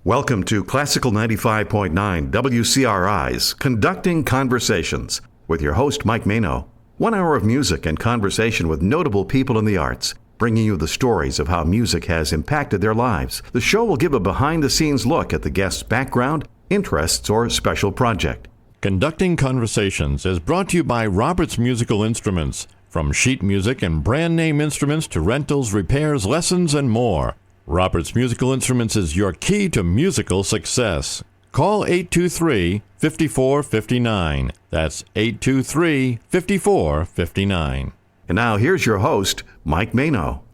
Welcome to Classical 95.9 WCRI's Conducting Conversations with your host, Mike Mano. 1 hour of music and conversation with notable people in the arts, bringing you the stories of how music has impacted their lives. The show will give a behind-the-scenes look at the guest's background, interests, or special project. Conducting Conversations is brought to you by Roberts Musical Instruments. From sheet music and brand name instruments to rentals, repairs, lessons, and more. Roberts Musical Instruments is your key to musical success. Call 823-5459. That's 823-5459. And now here's your host, Mike Mano.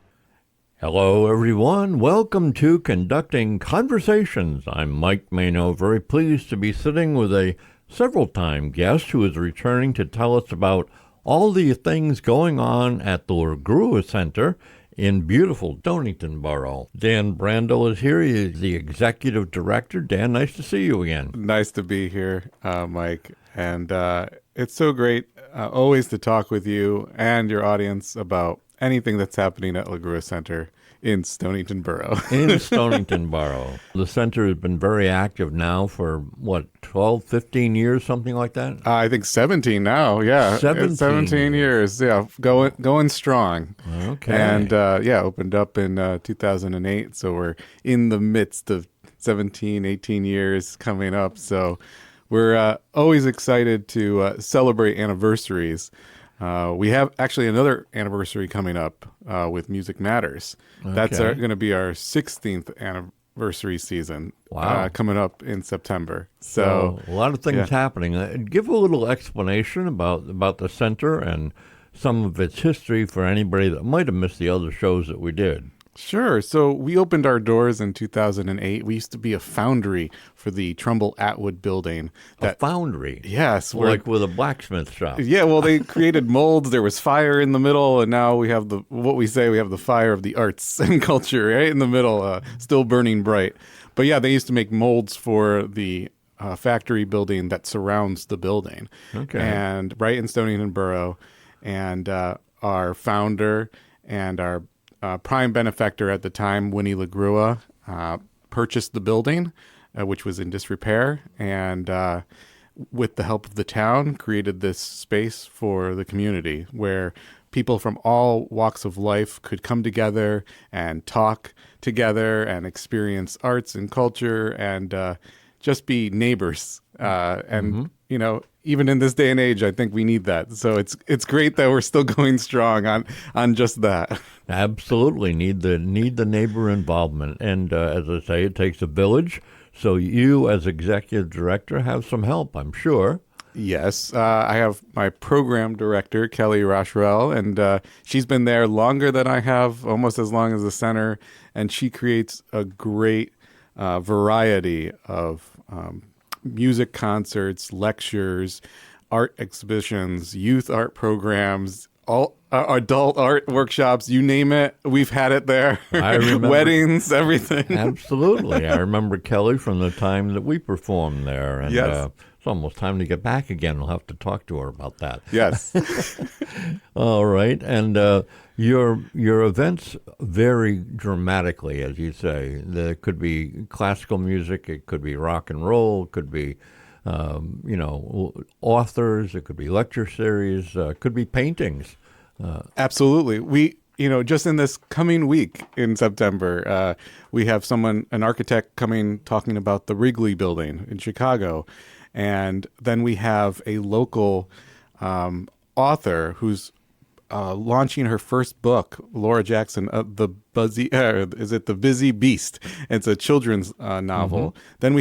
Hello, everyone. Welcome to Conducting Conversations. I'm Mike Mano, very pleased to be sitting with a several-time guest who is returning to tell us about all the things going on at the LaGrua Center in beautiful Stonington Borough. Dan Brandel is here. He is the executive director. Dan, nice to see you again. Nice to be here, Mike. And it's so great always to talk with you and your audience about anything that's happening at LaGrua Center in Stonington Borough. In Stonington Borough. The center has been very active now for, 12, 15 years, something like that? I think 17 now, yeah. 17 years, yeah. Going strong. Okay. And, opened up in 2008, so we're in the midst of 17, 18 years coming up. So we're always excited to celebrate anniversaries. We have actually another anniversary coming up with Music Matters. Okay. That's going to be our 16th anniversary season. Wow. Coming up in September. So a lot of things happening. Give a little explanation about the center and some of its history for anybody that might have missed the other shows that we did. Sure. So we opened our doors in 2008. We used to be a foundry for the Trumbull Atwood building. A foundry? Yes. Like with a blacksmith shop. Yeah, well, they created molds. There was fire in the middle, and now we have we have the fire of the arts and culture right in the middle, still burning bright. But yeah, they used to make molds for the factory building that surrounds the building. Okay. And right in Stonington Borough. And our founder and our prime benefactor at the time, Winnie LaGrua, purchased the building, which was in disrepair, and with the help of the town, created this space for the community where people from all walks of life could come together and talk together and experience arts and culture and just be neighbors. Even in this day and age, I think we need that. So it's great that we're still going strong on just that. Absolutely need the neighbor involvement, and as I say, it takes a village. So you, as executive director, have some help, I'm sure. Yes, I have my program director, Kelly Rochrell, and she's been there longer than I have, almost as long as the center, and she creates a great variety of music concerts, lectures, art exhibitions, youth art programs, all adult art workshops, you name it, we've had it there. I remember. Weddings, everything. Absolutely. I remember Kelly from the time that we performed there. And yes. It's almost time to get back again. We'll have to talk to her about that. Yes. All right. And your events vary dramatically, as you say. There could be classical music, it could be rock and roll, it could be, authors, it could be lecture series, it could be paintings. Absolutely. We, just in this coming week in September, we have an architect coming talking about the Wrigley building in Chicago. And then we have a local author who's launching her first book, Laura Jackson, The Busy Beast? It's a children's novel. Mm-hmm. Then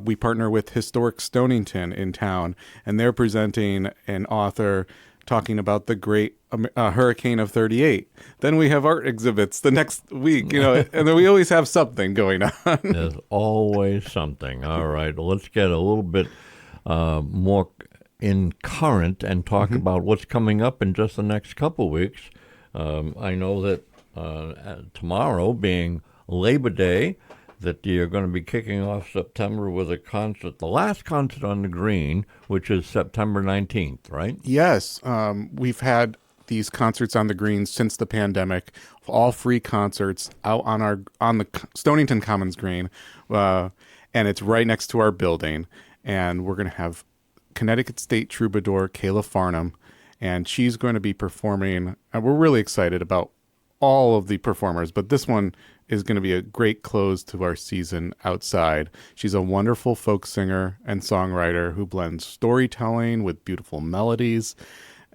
we partner with Historic Stonington in town, and they're presenting an author talking about the great hurricane of 38. Then we have art exhibits the next week, and then we always have something going on. There's always something. All right, well, let's get a little bit more in current and talk about what's coming up in just the next couple weeks. I know that tomorrow, being Labor Day, that you're going to be kicking off September with a concert, the last concert on the Green, which is September 19th, right? Yes. We've had these concerts on the Green since the pandemic, all free concerts out on the Stonington Commons Green, and it's right next to our building. And we're going to have Connecticut State troubadour Kayla Farnham, and she's going to be performing. And we're really excited about all of the performers, but this one is going to be a great close to our season outside. She's a wonderful folk singer and songwriter who blends storytelling with beautiful melodies.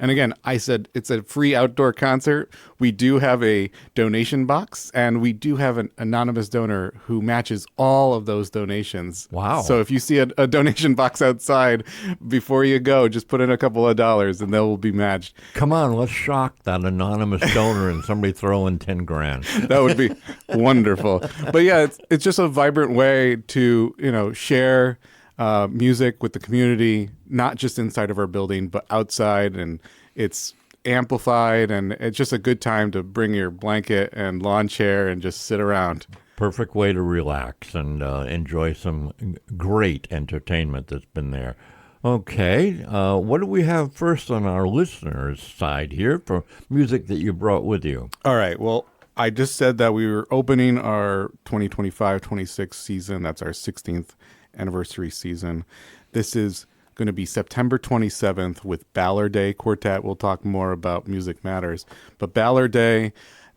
And again, I said it's a free outdoor concert. We do have a donation box, and we do have an anonymous donor who matches all of those donations. Wow. So if you see a donation box outside, before you go, just put in a couple of dollars and they will be matched. Come on, let's shock that anonymous donor and somebody throw in 10 grand. That would be wonderful. But yeah, it's just a vibrant way to, share music with the community, not just inside of our building, but outside. And it's amplified, and it's just a good time to bring your blanket and lawn chair and just sit around. Perfect way to relax and enjoy some great entertainment that's been there. Okay, what do we have first on our listeners' side here for music that you brought with you? All right, well, I just said that we were opening our 2025-26 season. That's our 16th anniversary season. This is going to be September 27th with Ballard Day Quartet. We'll talk more about Music Matters. But Ballard Day,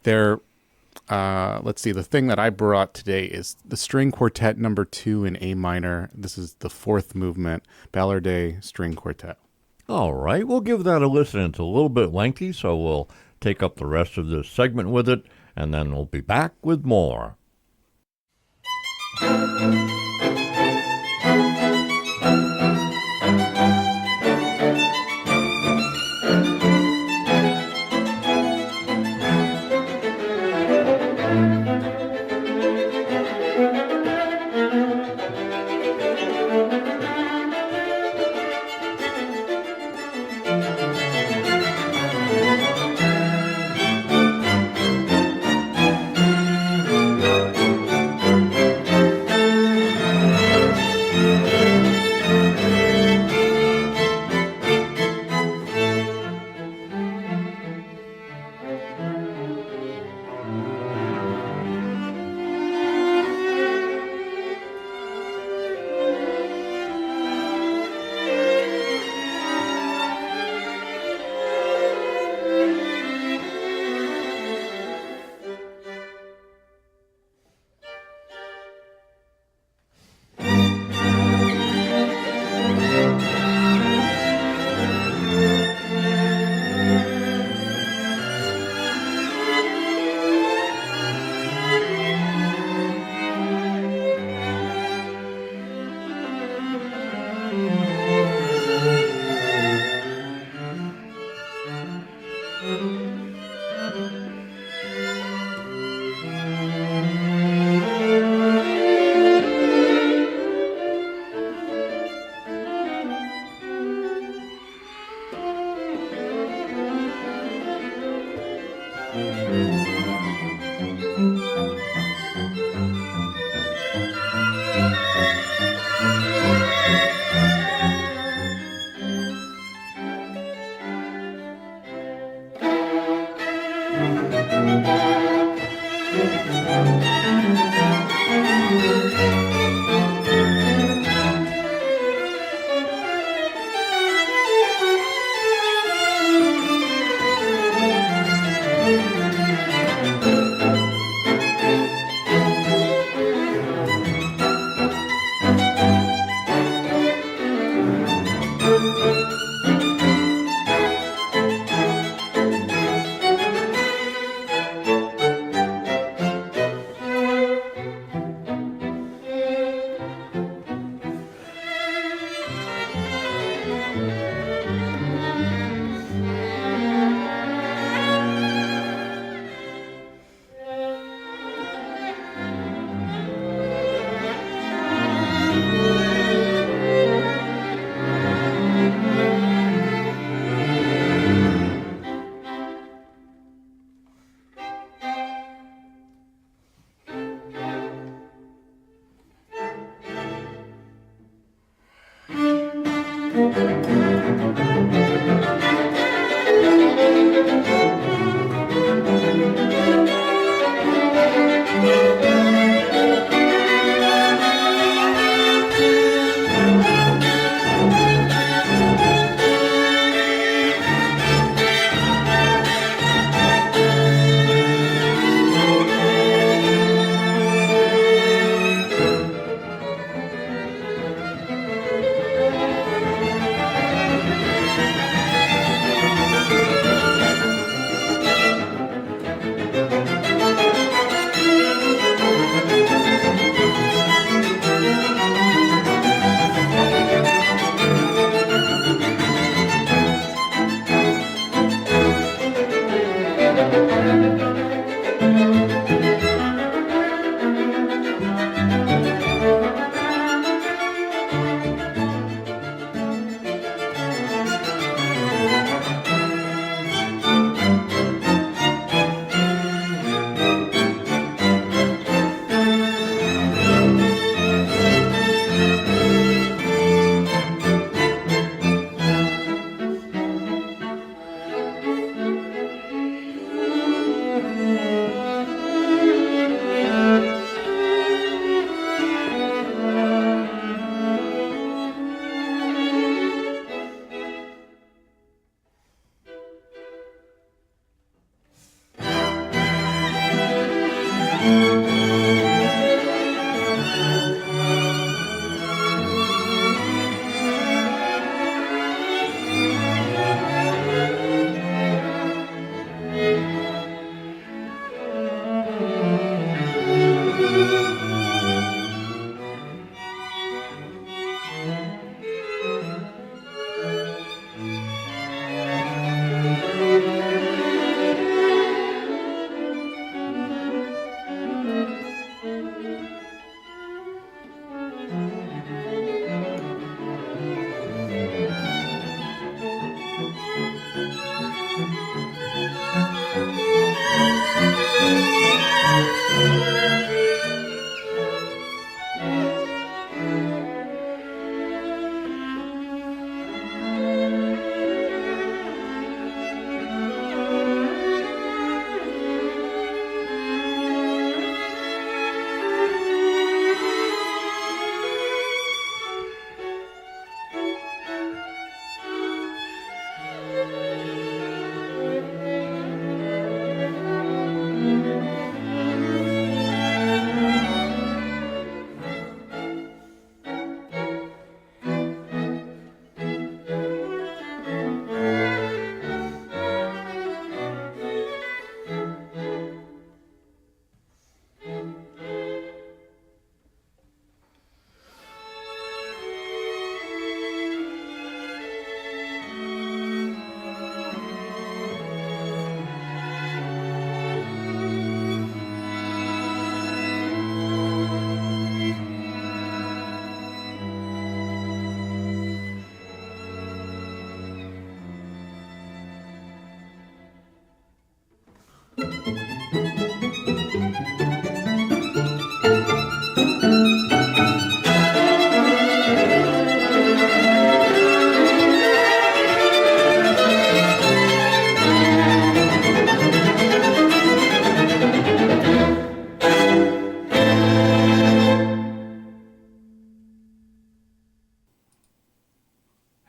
let's see, the thing that I brought today is the String Quartet number 2 in A minor. This is the 4th movement, Ballard Day String Quartet. All right, we'll give that a listen. It's a little bit lengthy, so we'll take up the rest of this segment with it, and then we'll be back with more.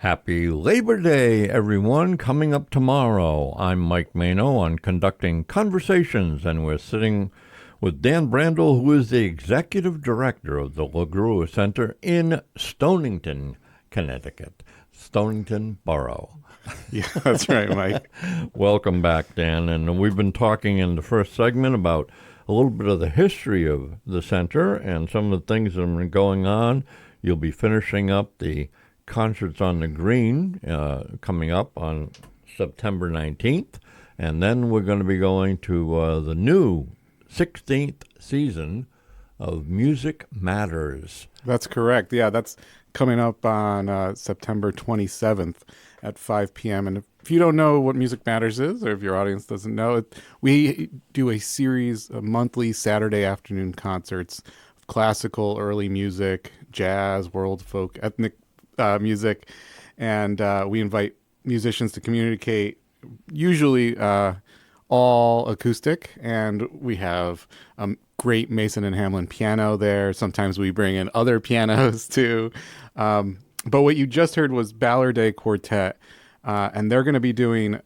Happy Labor Day, everyone. Coming up tomorrow, I'm Mike Mano on Conducting Conversations, and we're sitting with Dan Brandel, who is the Executive Director of the LaGrua Center in Stonington, Connecticut. Stonington Borough. Yeah, that's right, Mike. Welcome back, Dan. And we've been talking in the first segment about a little bit of the history of the center and some of the things that have been going on. You'll be finishing up the Concerts on the Green coming up on September 19th. And then we're going to be going to the new 16th season of Music Matters. That's correct. Yeah, that's coming up on September 27th at 5 p.m. And if you don't know what Music Matters is, or if your audience doesn't know, we do a series of monthly Saturday afternoon concerts of classical, early music, jazz, world folk, ethnic music, and we invite musicians to communicate, usually all acoustic, and we have great Mason and Hamlin piano there. Sometimes we bring in other pianos too. But what you just heard was Ballarday Quartet, and they're going to be doing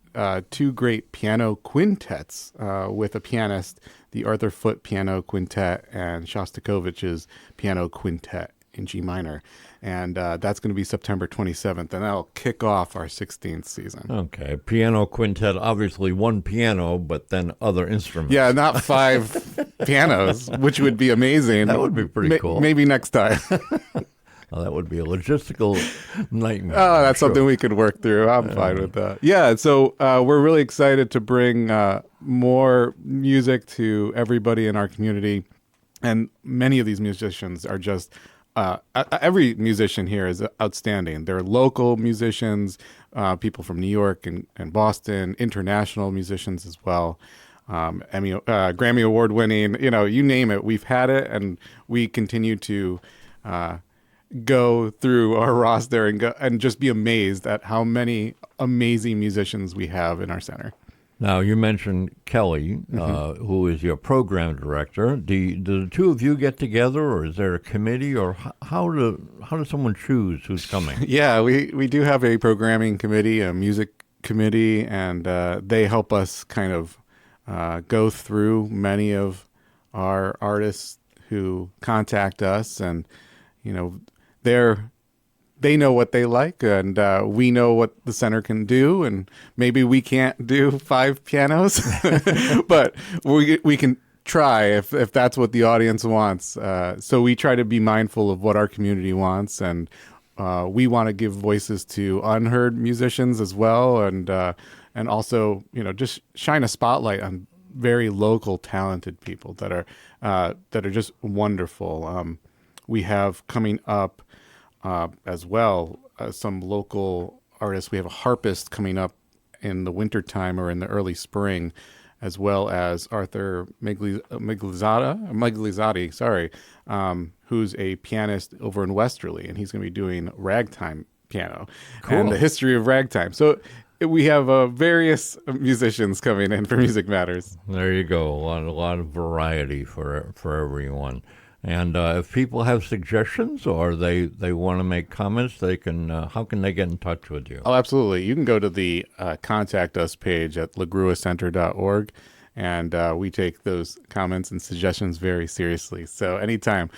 two great piano quintets with a pianist, the Arthur Foote Piano Quintet and Shostakovich's Piano Quintet in G minor. And that's going to be September 27th, and that'll kick off our 16th season. Okay, piano quintet, obviously one piano, but then other instruments. Yeah, not 5 pianos, which would be amazing. That would be pretty cool. Maybe next time. Oh, that would be a logistical nightmare. Oh, that's something we could work through. I'm fine with that. Yeah, so we're really excited to bring more music to everybody in our community. And many of these musicians are just... every musician here is outstanding. They're local musicians, people from New York and Boston, international musicians as well. Grammy Award winning, you name it, we've had it, and we continue to go through our roster and just be amazed at how many amazing musicians we have in our center. Now, you mentioned Kelly, who is your program director. Do the two of you get together, or is there a committee, or how does someone choose who's coming? Yeah, we do have a programming committee, a music committee, and they help us kind of go through many of our artists who contact us, and they know what they like, and we know what the center can do, and maybe we can't do 5 pianos, but we can try if that's what the audience wants. So we try to be mindful of what our community wants, and we want to give voices to unheard musicians as well, and also just shine a spotlight on very local, talented people that are just wonderful. We have coming up. As well, some local artists. We have a harpist coming up in the wintertime or in the early spring, as well as Arthur Miglizotti, who's a pianist over in Westerly, and he's going to be doing ragtime piano and the history of ragtime. So we have various musicians coming in for Music Matters. There you go, a lot of variety for everyone. And if people have suggestions or they want to make comments, they can. How can they get in touch with you? Oh, absolutely. You can go to the contact us page at lagruacenter.org, and we take those comments and suggestions very seriously. So anytime,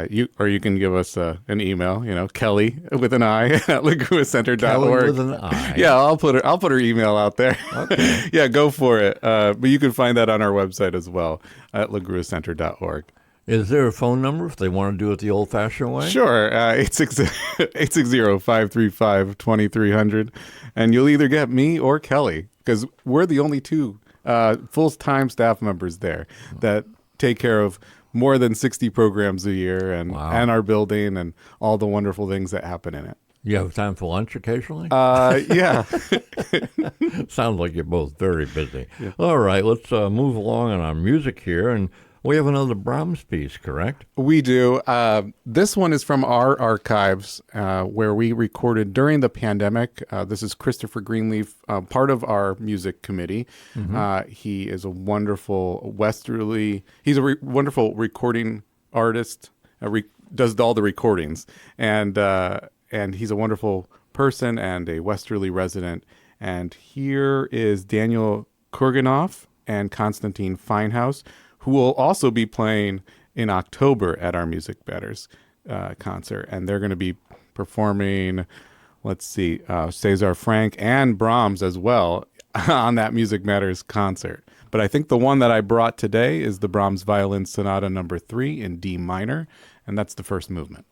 you can give us an email. Kelly with an I at lagruacenter.org. Kelly with an I. Yeah, I'll put her email out there. Okay. Yeah, go for it. But you can find that on our website as well at lagruacenter.org. Is there a phone number if they want to do it the old-fashioned way? Sure, 860-535-2300. And you'll either get me or Kelly, because we're the only 2 full-time staff members there that take care of more than 60 programs a year and our building and all the wonderful things that happen in it. You have time for lunch occasionally? Yeah. Sounds like you're both very busy. Yeah. All right, let's move along on our music here. And we have another Brahms piece, correct? We do. This one is from our archives where we recorded during the pandemic. This is Christopher Greenleaf, part of our music committee. Mm-hmm. He is a wonderful he's a wonderful recording artist, does all the recordings. And he's a wonderful person and a Westerly resident. And here is Daniel Kurganov and Konstantin Feinhaus, who will also be playing in October at our Music Matters concert. And they're going to be performing, Cesar Frank and Brahms as well on that Music Matters concert. But I think the one that I brought today is the Brahms Violin Sonata No. 3 in D minor, and that's the first movement.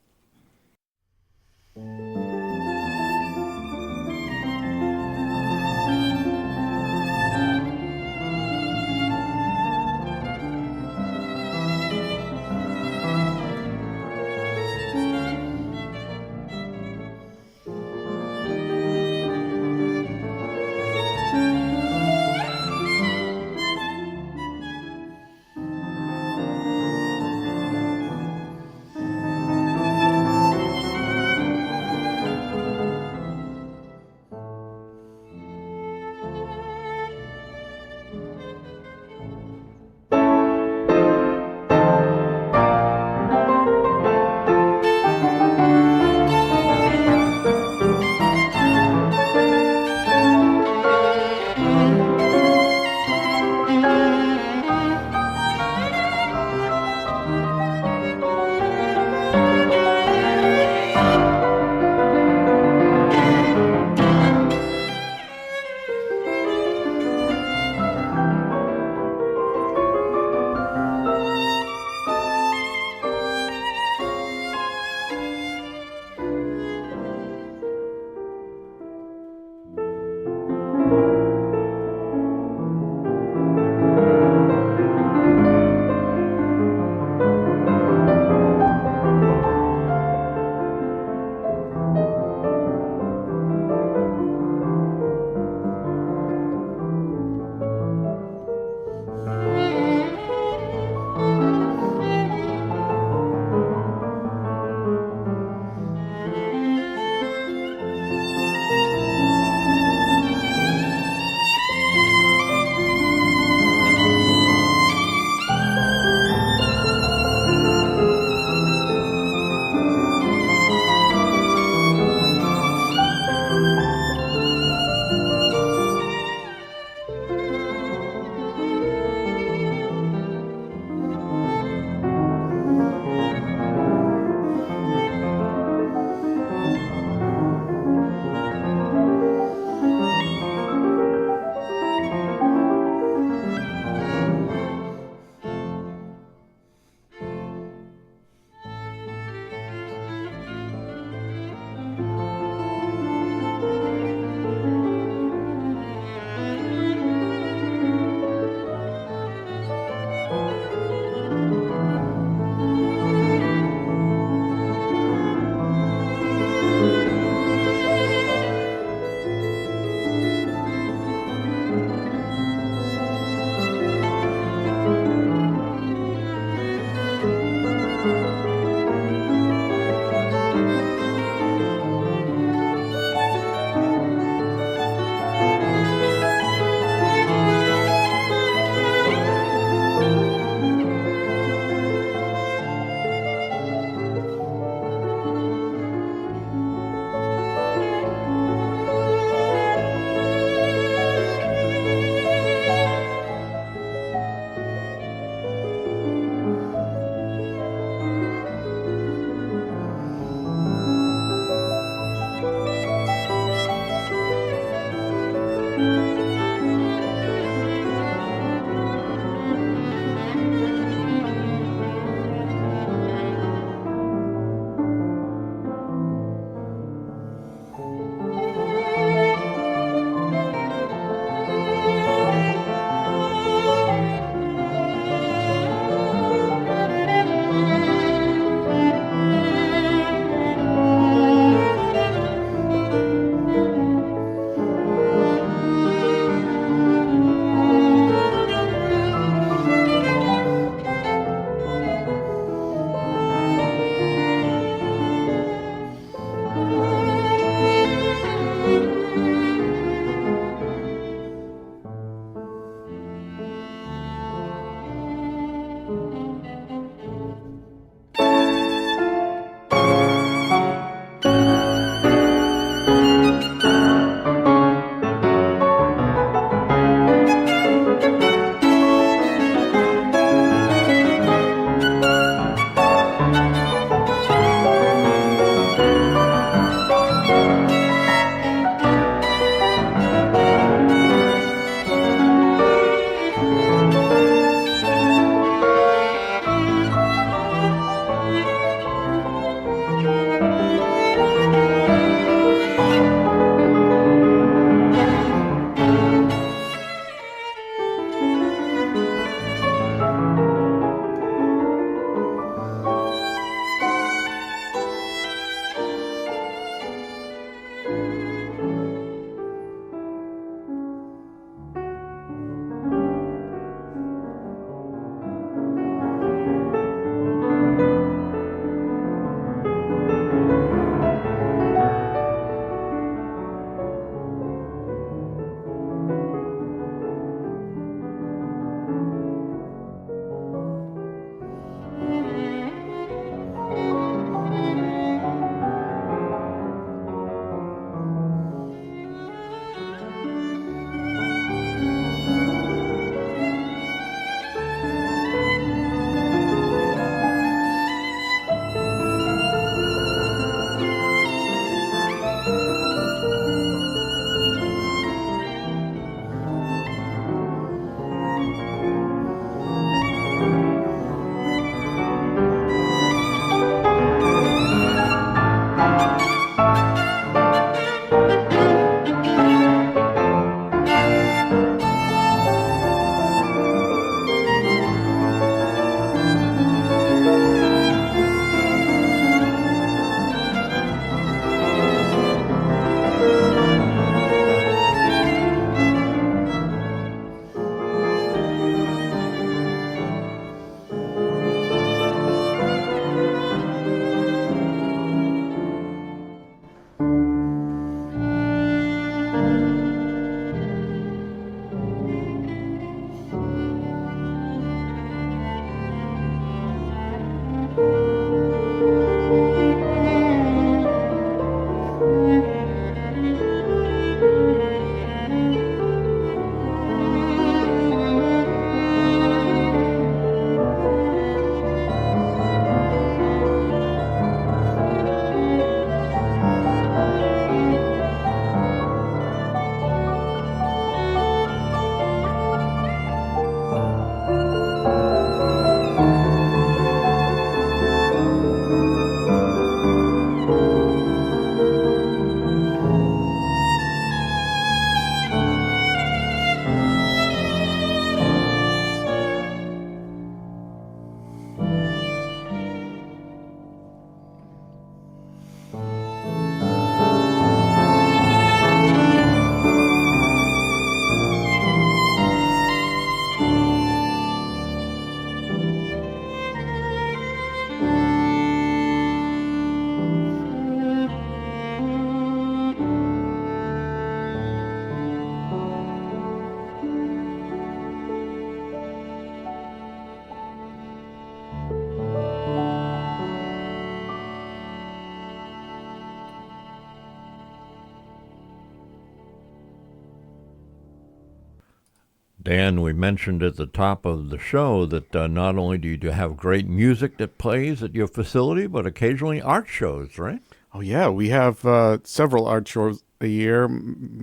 Dan, we mentioned at the top of the show that not only do you have great music that plays at your facility, but occasionally art shows, right? Oh yeah, we have several art shows a year,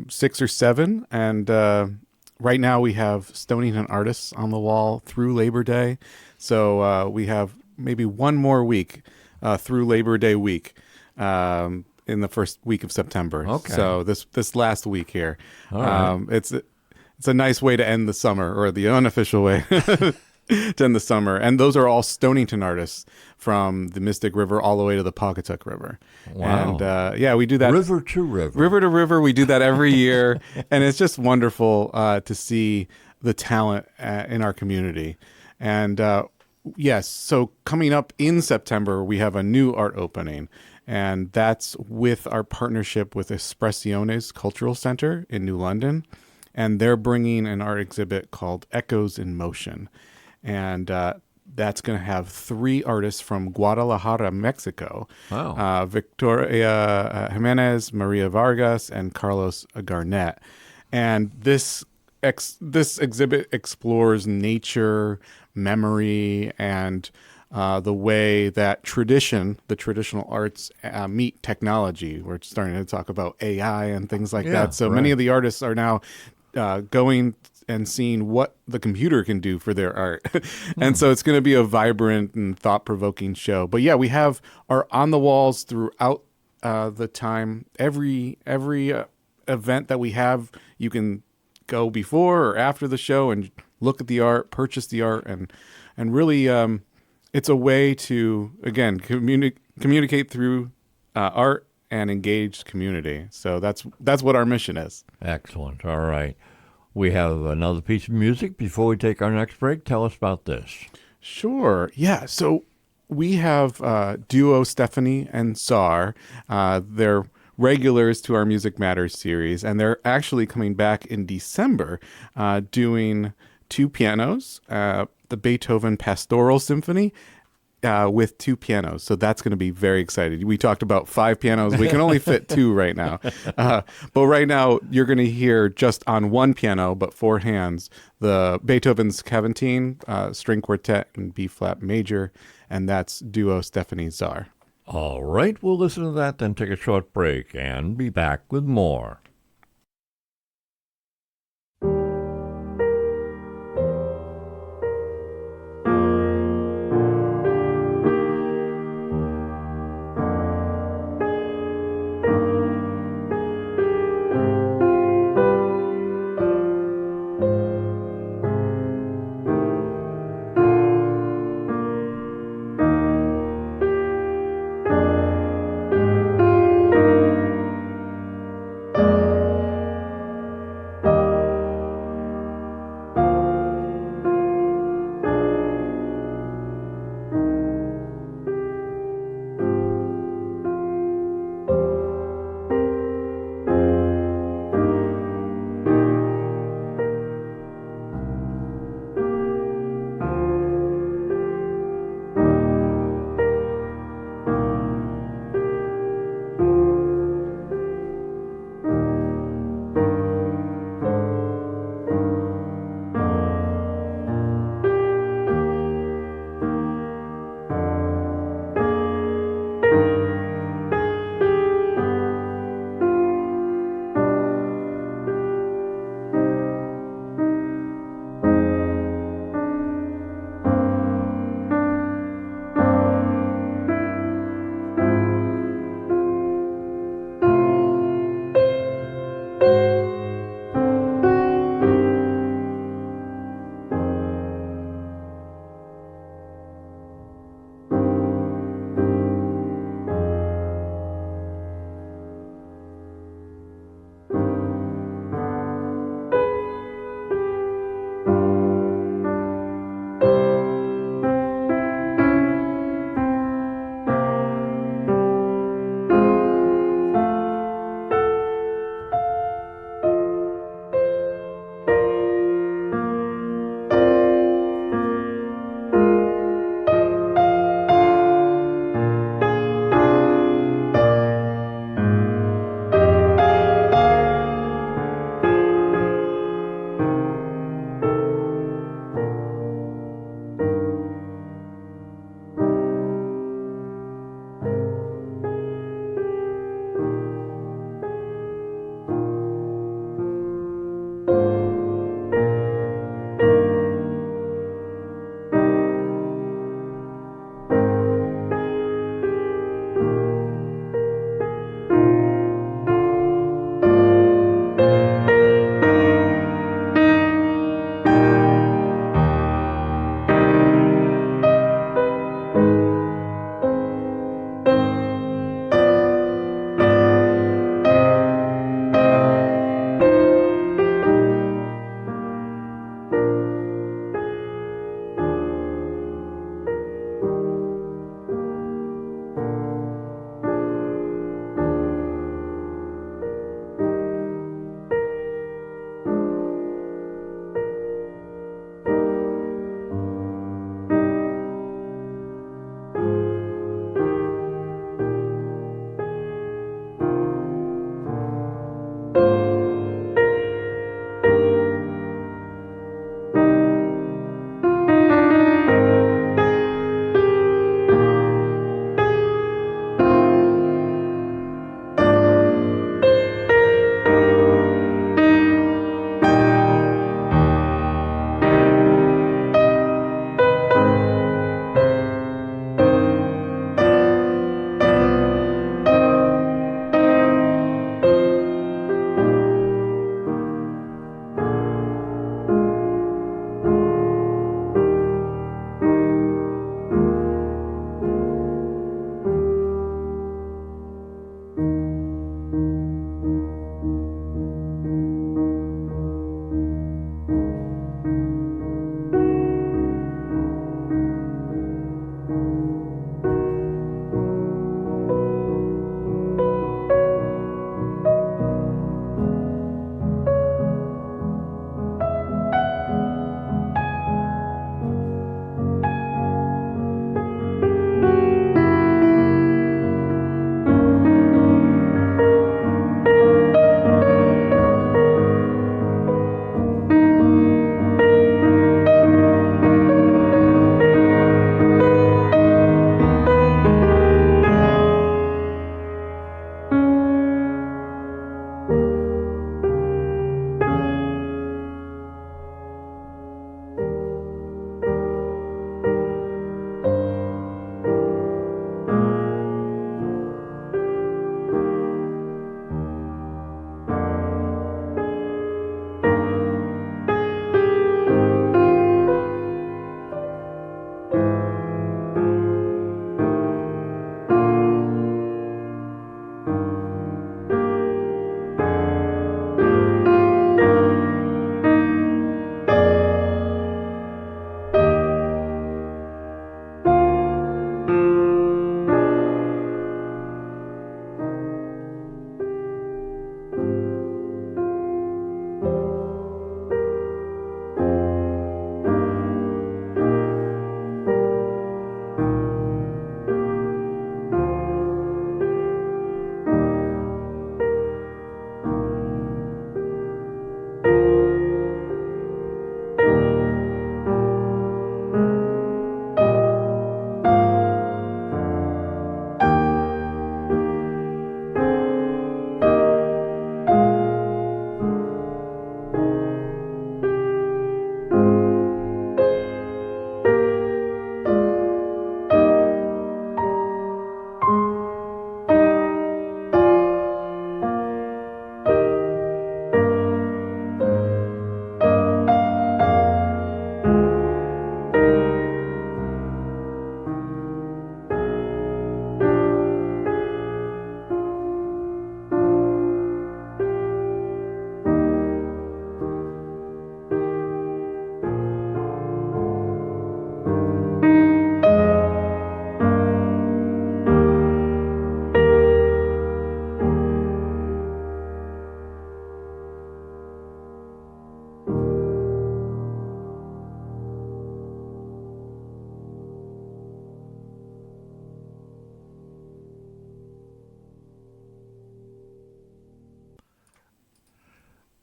6 or 7, and right now we have Stonington artists on the wall through Labor Day. So we have maybe one more week through Labor Day week in the first week of September. Okay. So this last week here, All right. it's a nice way to end the summer, or the unofficial way to end the summer. And those are all Stonington artists from the Mystic River all the way to the Pawcatuck River. Wow. And yeah, we do that. River to river. River to river. We do that every year. And it's just wonderful to see the talent in our community. And yes, so coming up in September, we have a new art opening. And that's with our partnership with Espressiones Cultural Center in New London. And they're bringing an art exhibit called Echoes in Motion. And that's going to have 3 artists from Guadalajara, Mexico. Wow. Victoria Jimenez, Maria Vargas, and Carlos Garnett. And this exhibit explores nature, memory, and the way that the traditional arts meet technology. We're starting to talk about AI and things like that. So many of the artists are now going and seeing what the computer can do for their art. And so it's going to be a vibrant and thought-provoking show. But yeah, we have our on the walls throughout the time. Every event that we have, you can go before or after the show and look at the art, purchase the art, and really it's a way to, again, communicate through art and engaged community. So that's what our mission is. Excellent. All right. We have another piece of music before we take our next break. Tell us about this. Sure. Yeah. So we have duo Stephanie and Czar. They're regulars to our Music Matters series, and they're actually coming back in December doing 2 pianos, the Beethoven Pastoral Symphony, with 2 pianos. So that's going to be very exciting. We talked about 5 pianos. We can only fit 2 right now. But right now, you're going to hear just on 1 piano, but 4 hands, the Beethoven's Caventine String Quartet in B-flat major, and that's duo Stephanie Czar. All right. We'll listen to that, then take a short break and be back with more.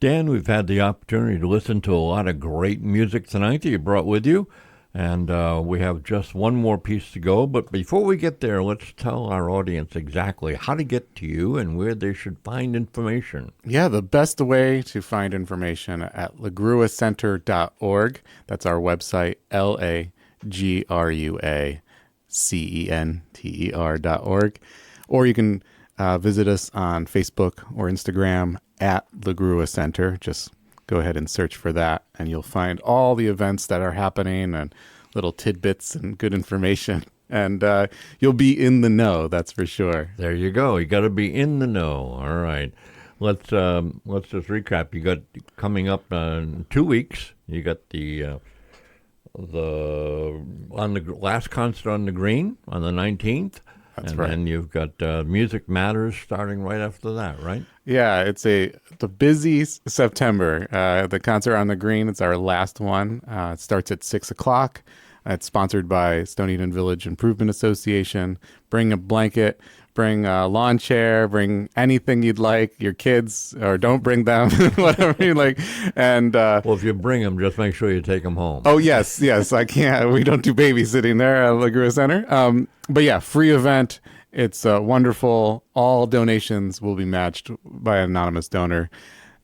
Dan, we've had the opportunity to listen to a lot of great music tonight that you brought with you. And we have just one more piece to go. But before we get there, let's tell our audience exactly how to get to you and where they should find information. Yeah, the best way to find information at lagruacenter.org. That's our website, LAGRUACENTER.org. Or you can visit us on Facebook or Instagram at LaGrua Center. Just go ahead and search for that, and you'll find all the events that are happening and little tidbits and good information. And you'll be in the know, that's for sure. There you go. You got to be in the know. All right. Let's just recap. You got coming up in 2 weeks. You got the on the last concert on the Green on the 19th. That's and right. then you've got Music Matters starting right after that, right? Yeah, it's a busy September. The concert on the Green, it's our last one. It starts at 6 o'clock. It's sponsored by Stonington Village Improvement Association. Bring a blanket, bring a lawn chair, bring anything you'd like, your kids, or don't bring them, whatever you like. And well, if you bring them, just make sure you take them home. oh, yes, I can't. We don't do babysitting there at LaGrua Center. But yeah, free event. It's wonderful. All donations will be matched by an anonymous donor.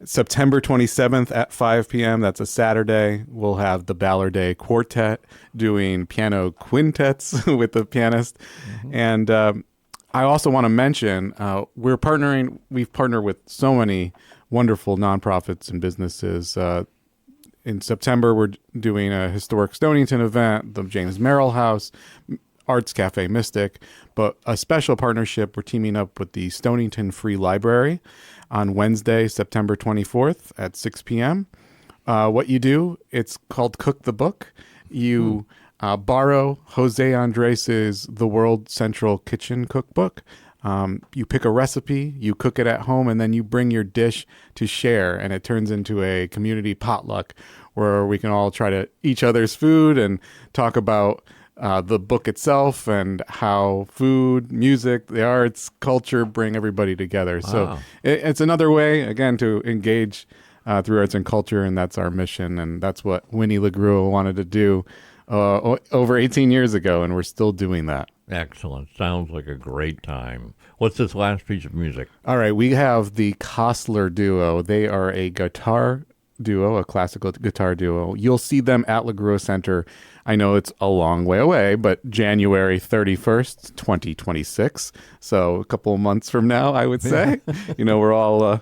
September 27th at 5 p.m., that's a Saturday, we'll have the Ballarday Quartet doing piano quintets with the pianist. Mm-hmm. And I also want to mention we've partnered with so many wonderful nonprofits and businesses. In September, we're doing a historic Stonington event, the James Merrill House, Arts Cafe Mystic, but a special partnership, we're teaming up with the Stonington Free Library on Wednesday, September 24th at 6 p.m. What you do, it's called Cook the Book. You borrow Jose Andres' The World Central Kitchen Cookbook. You pick a recipe, you cook it at home, and then you bring your dish to share, and it turns into a community potluck where we can all try to each other's food and talk about the book itself and how food, music, the arts, culture bring everybody together. Wow. So it's another way, again, to engage through arts and culture, and that's our mission, and that's what Winnie LaGrua wanted to do over 18 years ago, and we're still doing that. Excellent. Sounds like a great time. What's this last piece of music? All right, we have the Kostler Duo. They are a guitar duo, a classical guitar duo. You'll see them at LaGrua Center. I know it's a long way away, but January 31st, 2026. So a couple of months from now, I would say. We're all...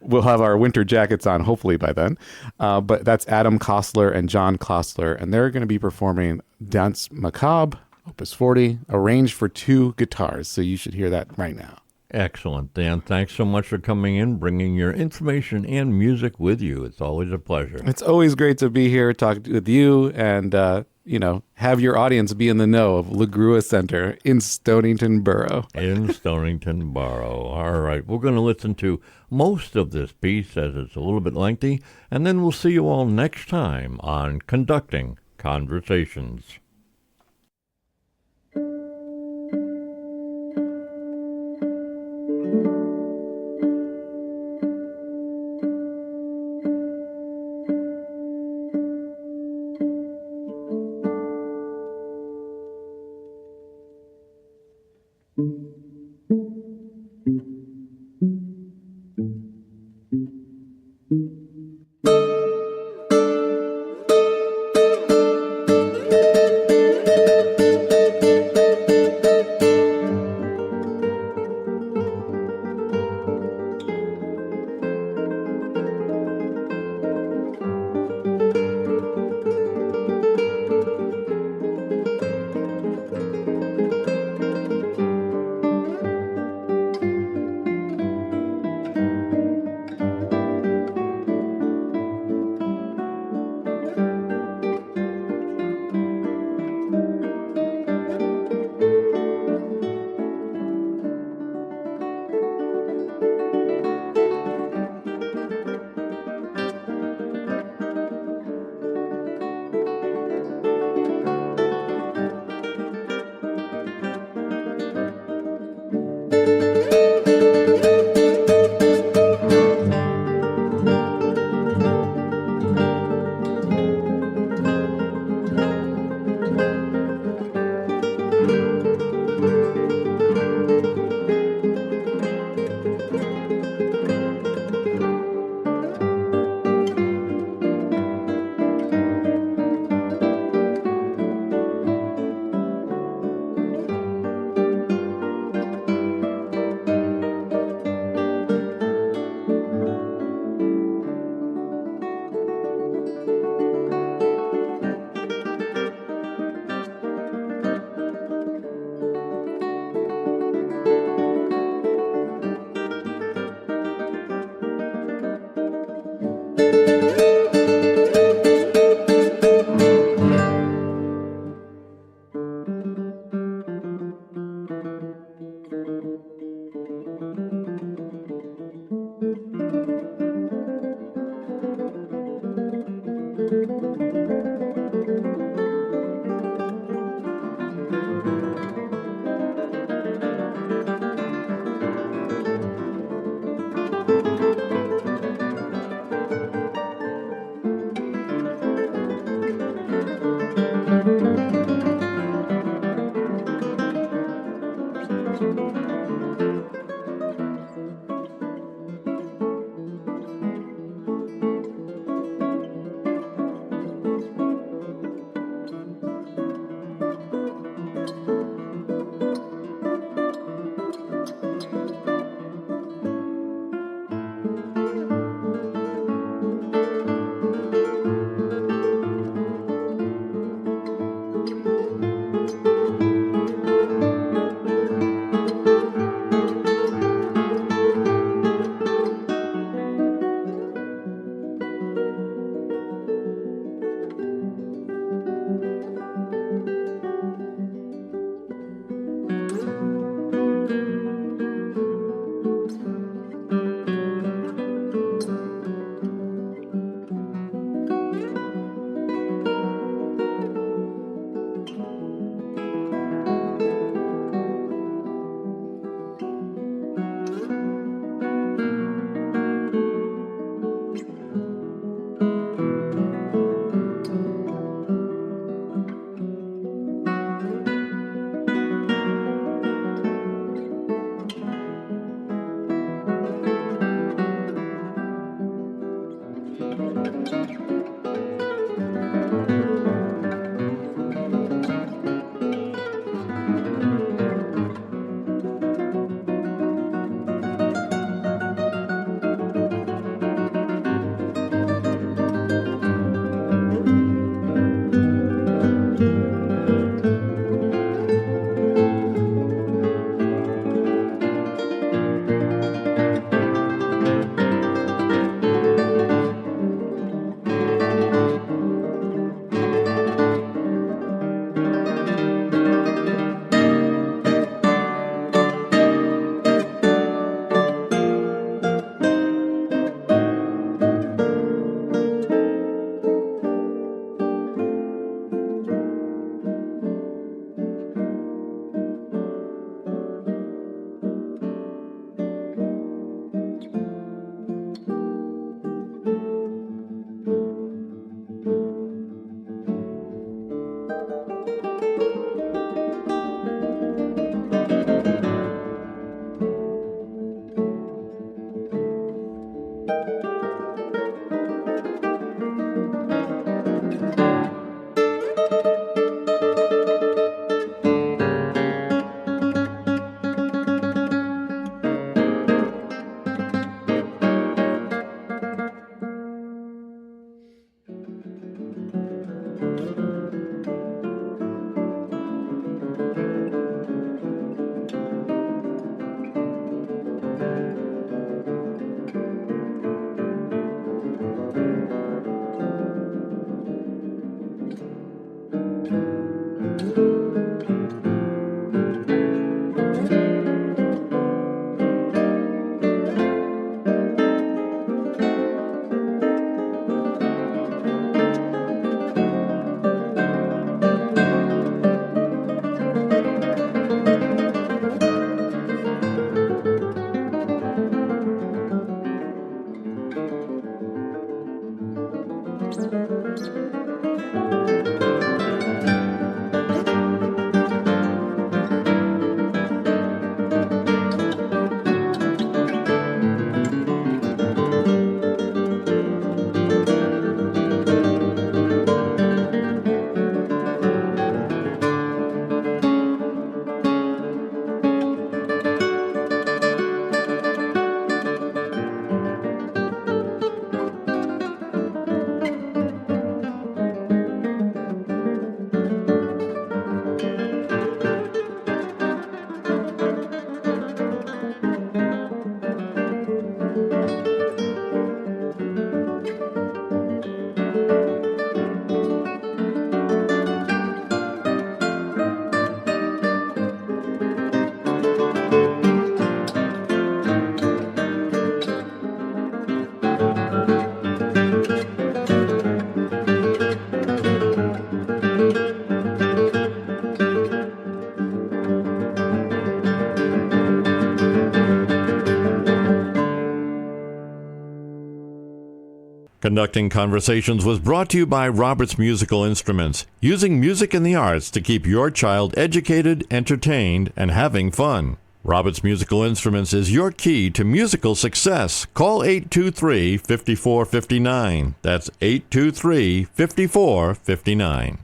we'll have our winter jackets on, hopefully by then. But that's Adam Kostler and John Kostler, and they're going to be performing Danse Macabre, Opus 40, arranged for 2 guitars. So you should hear that right now. Excellent, Dan. Thanks so much for coming in, bringing your information and music with you. It's always a pleasure. It's always great to be here, talk with you, and have your audience be in the know of LaGrua Center in Stonington Borough. In Stonington Borough. All right. We're going to listen to most of this piece as it's a little bit lengthy, and then we'll see you all next time on Conducting Conversations. Conducting Conversations was brought to you by Roberts Musical Instruments, using music and the arts to keep your child educated, entertained, and having fun. Roberts Musical Instruments is your key to musical success. Call 823-5459. That's 823-5459.